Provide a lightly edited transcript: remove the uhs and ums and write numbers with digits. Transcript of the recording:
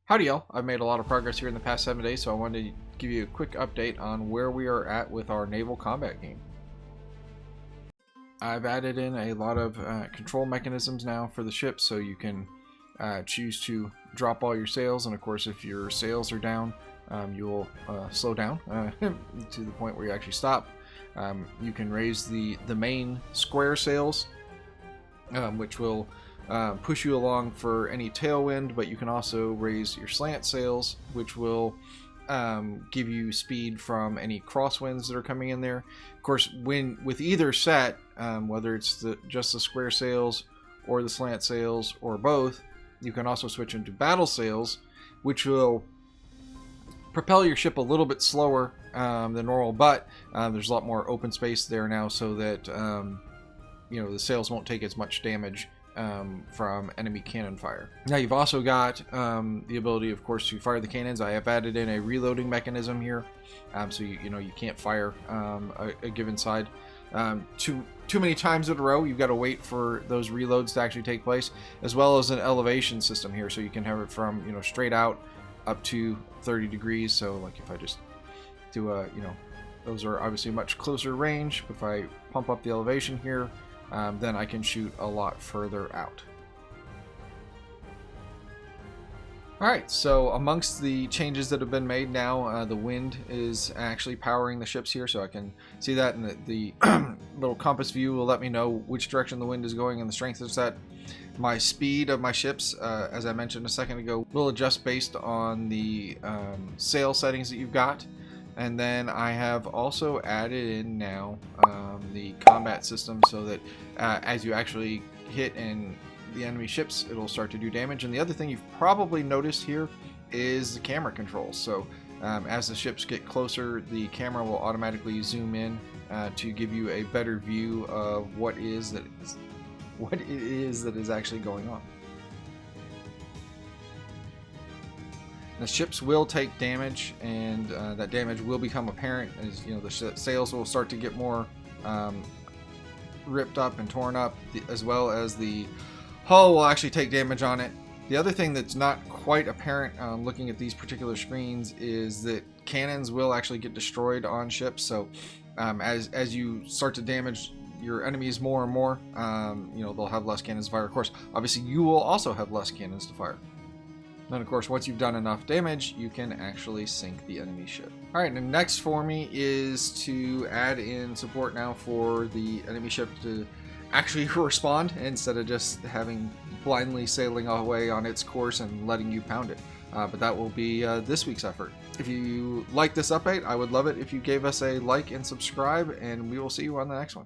Howdy y'all, I've made a lot of progress here in the past 7 days, so I wanted to give you a quick update on where we are at with our naval combat game. I've added in a lot of control mechanisms now for the ship, so you can choose to drop all your sails, and of course if your sails are down, you'll slow down to the point where you actually stop. You can raise the main square sails, which will push you along for any tailwind, but you can also raise your slant sails, which will give you speed from any crosswinds that are coming in there. Of course, with either set, whether it's just the square sails or the slant sails or both, you can also switch into battle sails, which will propel your ship a little bit slower than normal, but there's a lot more open space there now, so that the sails won't take as much damage from enemy cannon fire. Now you've also got the ability, of course, to fire the cannons. I have added in a reloading mechanism here, so you can't fire a given side too many times in a row. You've got to wait for those reloads to actually take place, as well as an elevation system here, so you can have it from straight out up to 30 degrees. So like if I just do a those are obviously much closer range, but if I pump up the elevation here, then I can shoot a lot further out. Alright, so amongst the changes that have been made now, the wind is actually powering the ships here, so I can see that, and the little compass view will let me know which direction the wind is going and the strength it's at. My speed of my ships, as I mentioned a second ago, will adjust based on the sail settings that you've got. And then I have also added in now the combat system, so that as you actually hit in the enemy ships, it'll start to do damage. And the other thing you've probably noticed here is the camera controls. So as the ships get closer, the camera will automatically zoom in to give you a better view of what it is that is actually going on. The ships will take damage, and that damage will become apparent as the sails will start to get more ripped up and torn up, as well as the hull will actually take damage on it. The other thing that's not quite apparent looking at these particular screens is that cannons will actually get destroyed on ships. So as you start to damage your enemies more and more, they'll have less cannons to fire. Of course, obviously you will also have less cannons to fire. Then, of course, once you've done enough damage, you can actually sink the enemy ship. Alright, and next for me is to add in support now for the enemy ship to actually respond, instead of just having blindly sailing away on its course and letting you pound it. But that will be this week's effort. If you like this update, I would love it if you gave us a like and subscribe, and we will see you on the next one.